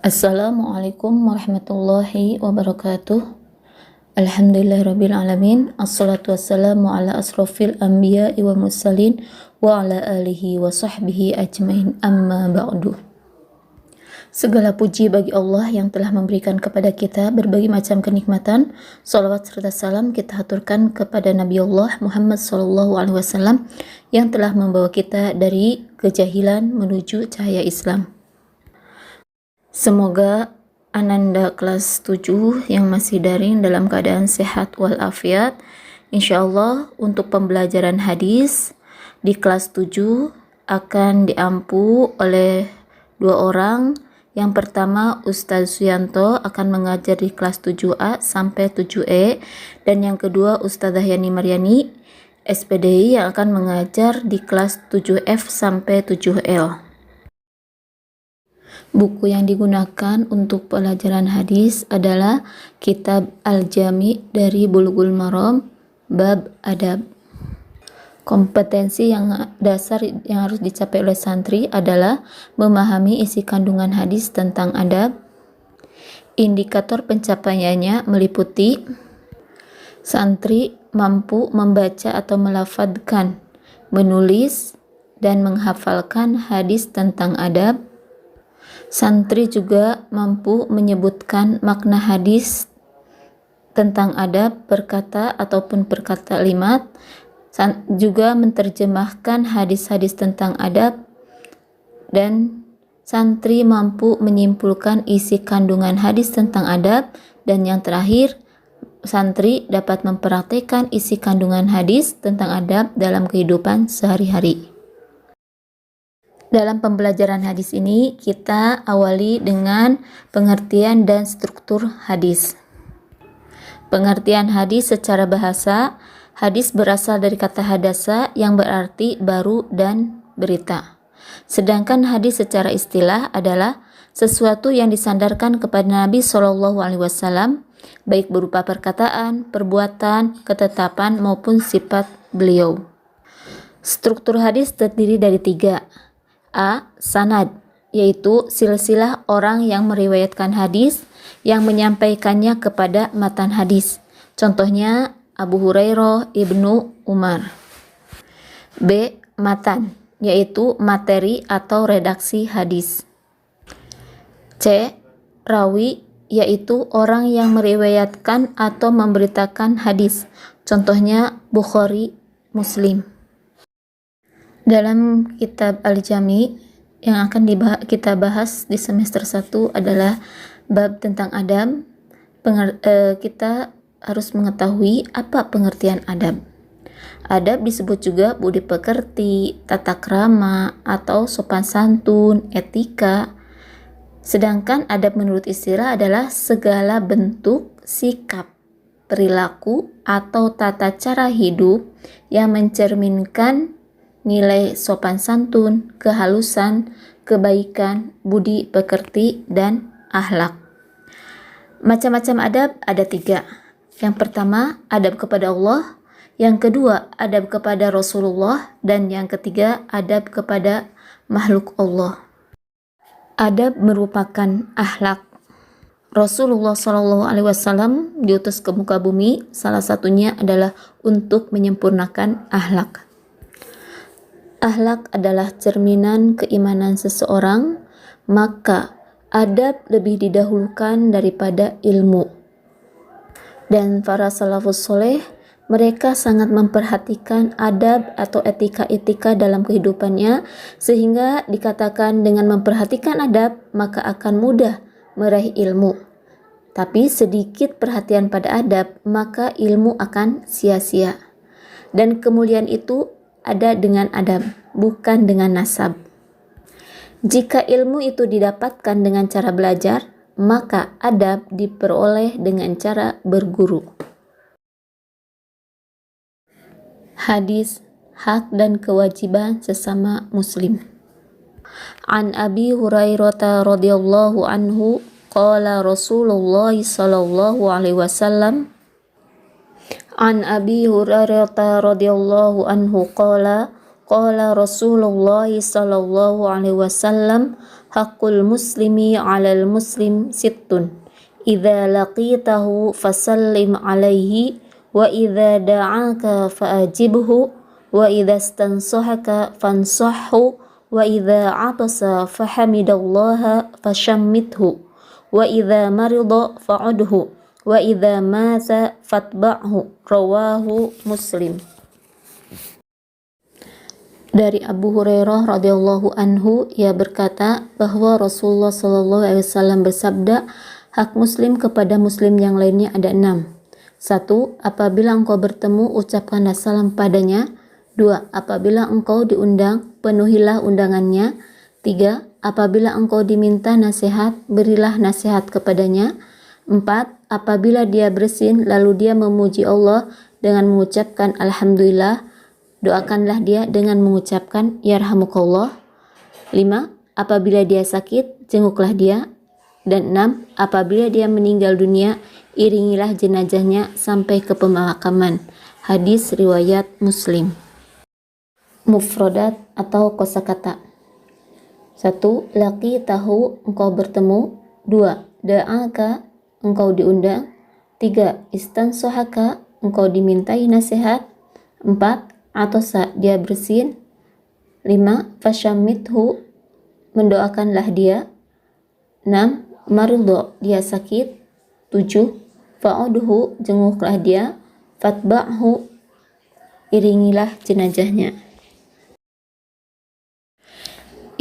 Assalamualaikum warahmatullahi wabarakatuh. Alhamdulillahirrabbilalamin. Assalatu wassalamu ala asrafil anbiya'i wa mursalin wa ala alihi wa sahbihi ajmain, amma ba'du. Segala puji bagi Allah yang telah memberikan kepada kita berbagai macam kenikmatan. Salawat serta salam kita haturkan kepada Nabi Allah Muhammad SAW yang telah membawa kita dari kejahilan menuju cahaya Islam. Semoga Ananda kelas 7 yang masih daring dalam keadaan sehat walafiat. Insyaallah untuk pembelajaran hadis di kelas 7 akan diampu oleh dua orang. Yang pertama Ustaz Suyanto akan mengajar di kelas 7A sampai 7E, dan yang kedua Ustazah Yani Maryani SPDI yang akan mengajar di kelas 7F sampai 7L. Buku yang digunakan untuk pelajaran hadis adalah Kitab Al-Jami dari Bulughul Maram, bab adab. Kompetensi yang dasar yang harus dicapai oleh santri adalah memahami isi kandungan hadis tentang adab. Indikator pencapaiannya meliputi santri mampu membaca atau melafadzkan, menulis, dan menghafalkan hadis tentang adab. Santri juga mampu menyebutkan makna hadis tentang adab perkata ataupun perkata kalimat, juga menerjemahkan hadis-hadis tentang adab, dan santri mampu menyimpulkan isi kandungan hadis tentang adab, dan yang terakhir, santri dapat mempraktikkan isi kandungan hadis tentang adab dalam kehidupan sehari-hari. Dalam pembelajaran hadis ini, kita awali dengan pengertian dan struktur hadis. Pengertian hadis secara bahasa, hadis berasal dari kata hadasa yang berarti baru dan berita. Sedangkan hadis secara istilah adalah sesuatu yang disandarkan kepada Nabi SAW, baik berupa perkataan, perbuatan, ketetapan, maupun sifat beliau. Struktur hadis terdiri dari 3. A. Sanad, yaitu silsilah orang yang meriwayatkan hadis yang menyampaikannya kepada matan hadis. Contohnya Abu Hurairah, Ibnu Umar. B. Matan, yaitu materi atau redaksi hadis. C. Rawi, yaitu orang yang meriwayatkan atau memberitakan hadis. Contohnya Bukhari, Muslim. Dalam kitab Al-Jami yang akan kita bahas di semester 1 adalah bab tentang adab. Kita harus mengetahui apa pengertian adab. Adab disebut juga budi pekerti, tata krama, atau sopan santun, etika. Sedangkan adab menurut istilah adalah segala bentuk, sikap, perilaku, atau tata cara hidup yang mencerminkan nilai sopan santun, kehalusan, kebaikan, budi pekerti, dan akhlak. Macam-macam adab ada 3. Yang pertama, adab kepada Allah. Yang kedua, adab kepada Rasulullah. Dan yang ketiga, adab kepada makhluk Allah. Adab merupakan akhlak. Rasulullah SAW diutus ke muka bumi, salah satunya adalah untuk menyempurnakan akhlak. Akhlak adalah cerminan keimanan seseorang, maka adab lebih didahulukan daripada ilmu. Dan para salafus soleh, mereka sangat memperhatikan adab atau etika-etika dalam kehidupannya, sehingga dikatakan dengan memperhatikan adab, maka akan mudah meraih ilmu. Tapi sedikit perhatian pada adab, maka ilmu akan sia-sia. Dan kemuliaan itu ada dengan adab, bukan dengan nasab. Jika ilmu itu didapatkan dengan cara belajar, maka adab diperoleh dengan cara berguru. Hadis, hak dan kewajiban sesama muslim. An Abi Hurairah radhiyallahu anhu qala Rasulullah sallallahu alaihi wasallam. An Abi Hurairah radhiyallahu anhu qala Qala Rasulullah sallallahu alaihi wasallam Haqqul muslimi 'alal muslim sittun. Idza laqitahu fasallim 'alaihi wa idza da'aka fa'ajibhu wa idza istansahaka fansahhu wa idza 'atasa fahamidallaha fashammithu wa idza marida fa'udhu wa idza mata fatba'hu. Rawahu Muslim. Dari Abu Hurairah radhiyallahu anhu, ia berkata bahwa Rasulullah sallallahu alaihi wasallam bersabda, hak muslim kepada muslim yang lainnya ada 6. 1. Apabila engkau bertemu, ucapkanlah salam padanya. 2. Apabila engkau diundang, penuhilah undangannya. 3. Apabila engkau diminta nasihat, berilah nasihat kepadanya. 4. Apabila dia bersin, lalu dia memuji Allah dengan mengucapkan Alhamdulillah, doakanlah dia dengan mengucapkan Yarhamukallah. 5. Apabila dia sakit, jenguklah dia. Dan 6. Apabila dia meninggal dunia, iringilah jenazahnya sampai ke pemakaman. Hadis riwayat Muslim. Mufradat atau kosakata. 1. Laki tahu, engkau bertemu. 2. Da'aka, engkau diundang. 3. Istansohaka, engkau dimintai nasihat. 4. Atosa, dia bersin. 5. Fashammithu, mendoakanlah dia. 6. Maridho, dia sakit. 7. Fa'udhu, jenguklah dia. Fatba'hu, iringilah jenazahnya.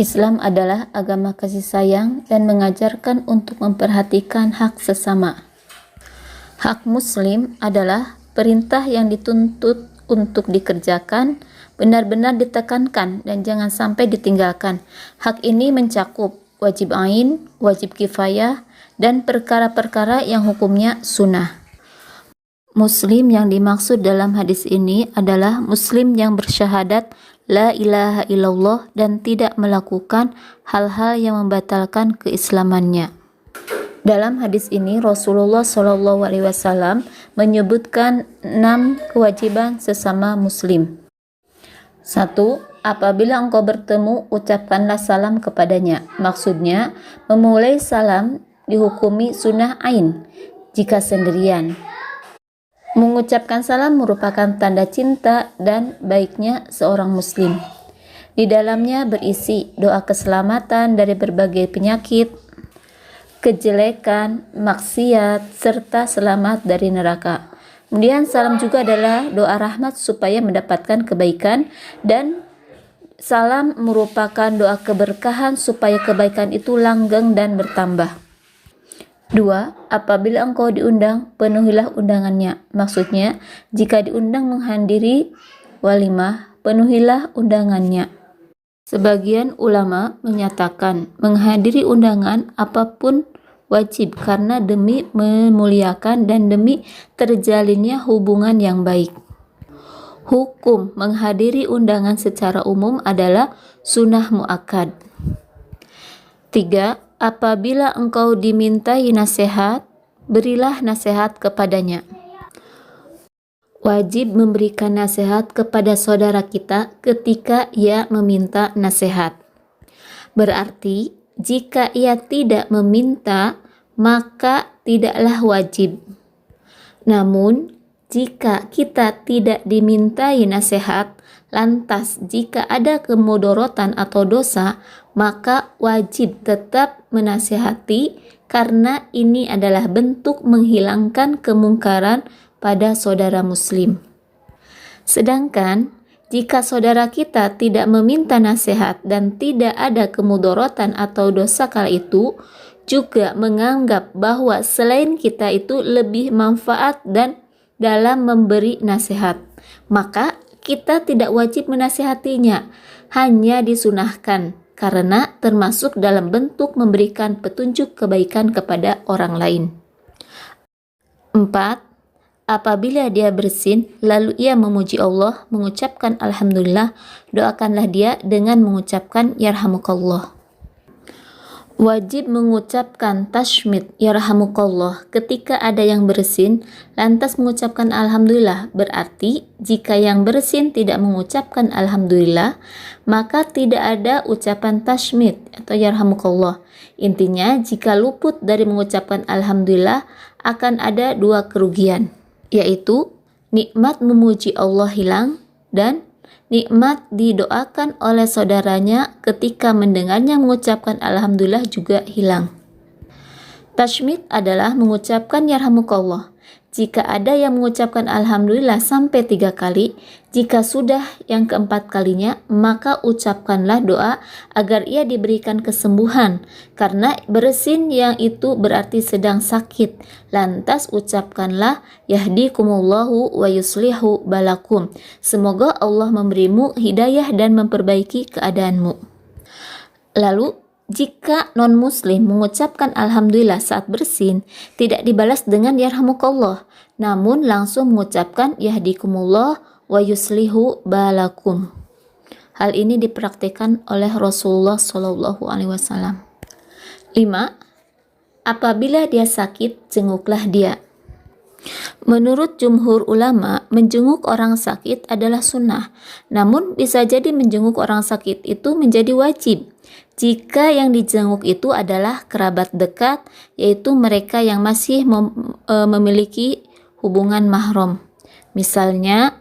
Islam adalah agama kasih sayang dan mengajarkan untuk memperhatikan hak sesama. Hak muslim adalah perintah yang dituntut untuk dikerjakan, benar-benar ditekankan dan jangan sampai ditinggalkan. Hak ini mencakup wajib ain, wajib kifayah, dan perkara-perkara yang hukumnya sunnah. Muslim yang dimaksud dalam hadis ini adalah muslim yang bersyahadat la ilaha illallah dan tidak melakukan hal-hal yang membatalkan keislamannya. Dalam hadis ini Rasulullah SAW menyebutkan 6 kewajiban sesama muslim. 1. Apabila engkau bertemu, ucapkanlah salam kepadanya. Maksudnya, memulai salam dihukumi sunnah ain jika sendirian. Mengucapkan salam merupakan tanda cinta dan baiknya seorang muslim. Di dalamnya berisi doa keselamatan dari berbagai penyakit, kejelekan, maksiat, serta selamat dari neraka. Kemudian salam juga adalah doa rahmat supaya mendapatkan kebaikan, dan salam merupakan doa keberkahan supaya kebaikan itu langgeng dan bertambah. 2. Apabila engkau diundang, penuhilah undangannya. Maksudnya, jika diundang menghadiri walimah, penuhilah undangannya. Sebagian ulama menyatakan menghadiri undangan apapun wajib karena demi memuliakan dan demi terjalinnya hubungan yang baik. Hukum menghadiri undangan secara umum adalah sunnah muakkad. 3. Apabila engkau dimintai nasihat, berilah nasihat kepadanya. Wajib memberikan nasihat kepada saudara kita ketika ia meminta nasihat. Berarti, jika ia tidak meminta, maka tidaklah wajib. Namun, jika kita tidak dimintai nasihat, lantas jika ada kemudorotan atau dosa, maka wajib tetap menasihati karena ini adalah bentuk menghilangkan kemungkaran pada saudara muslim. Sedangkan jika saudara kita tidak meminta nasihat dan tidak ada kemudorotan atau dosa kala itu, juga menganggap bahwa selain kita itu lebih manfaat dan dalam memberi nasihat, maka kita tidak wajib menasihatinya, hanya disunahkan karena termasuk dalam bentuk memberikan petunjuk kebaikan kepada orang lain. 4. Apabila dia bersin, lalu ia memuji Allah, mengucapkan Alhamdulillah, doakanlah dia dengan mengucapkan Yarhamukallah. Wajib mengucapkan tashmid yarhamukallah ketika ada yang bersin, lantas mengucapkan alhamdulillah. Berarti jika yang bersin tidak mengucapkan alhamdulillah, maka tidak ada ucapan tashmid atau yarhamukallah. Intinya, jika luput dari mengucapkan alhamdulillah, akan ada dua kerugian, yaitu nikmat memuji Allah hilang dan nikmat didoakan oleh saudaranya ketika mendengarnya mengucapkan alhamdulillah juga hilang. Tashmid adalah mengucapkan yarhamukallah. Jika ada yang mengucapkan alhamdulillah sampai 3 kali, jika sudah yang keempat kalinya, maka ucapkanlah doa agar ia diberikan kesembuhan, karena bersin yang itu berarti sedang sakit. Lantas ucapkanlah yahdikumullahu wa yuslihu balakum. Semoga Allah memberimu hidayah dan memperbaiki keadaanmu. Lalu jika non-muslim mengucapkan alhamdulillah saat bersin, tidak dibalas dengan yarhamukallah, namun langsung mengucapkan yahdikumullah wa yuslihu balakum. Hal ini dipraktikkan oleh Rasulullah SAW. 5. Apabila dia sakit, jenguklah dia. Menurut jumhur ulama, menjenguk orang sakit adalah sunnah, namun bisa jadi menjenguk orang sakit itu menjadi wajib jika yang dijenguk itu adalah kerabat dekat, yaitu mereka yang masih memiliki hubungan mahram. Misalnya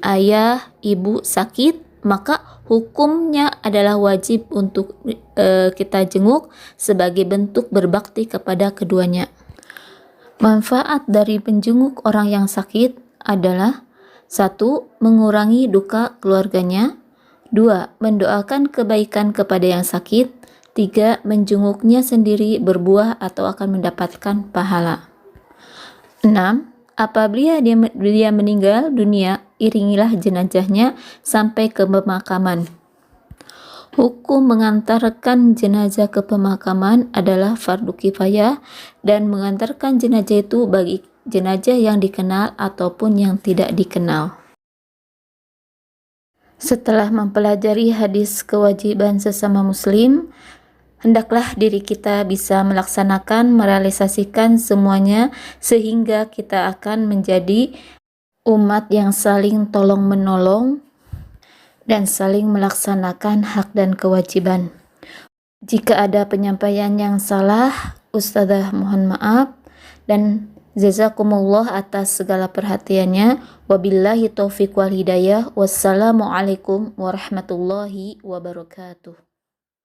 ayah, ibu sakit, maka hukumnya adalah wajib untuk kita jenguk sebagai bentuk berbakti kepada keduanya. Manfaat dari menjenguk orang yang sakit adalah 1. Mengurangi duka keluarganya. 2. Mendoakan kebaikan kepada yang sakit. 3. Menjenguknya sendiri berbuah atau akan mendapatkan pahala. 6. Apabila dia meninggal dunia, iringilah jenazahnya sampai ke pemakaman. Hukum mengantarkan jenazah ke pemakaman adalah fardu kifayah, dan mengantarkan jenazah itu bagi jenazah yang dikenal ataupun yang tidak dikenal. Setelah mempelajari hadis kewajiban sesama muslim, hendaklah diri kita bisa melaksanakan, merealisasikan semuanya sehingga kita akan menjadi umat yang saling tolong-menolong dan saling melaksanakan hak dan kewajiban. Jika ada penyampaian yang salah, Ustazah mohon maaf dan jazakumullah atas segala perhatiannya. Wabillahi taufiq wal hidayah. Wassalamualaikum warahmatullahi wabarakatuh.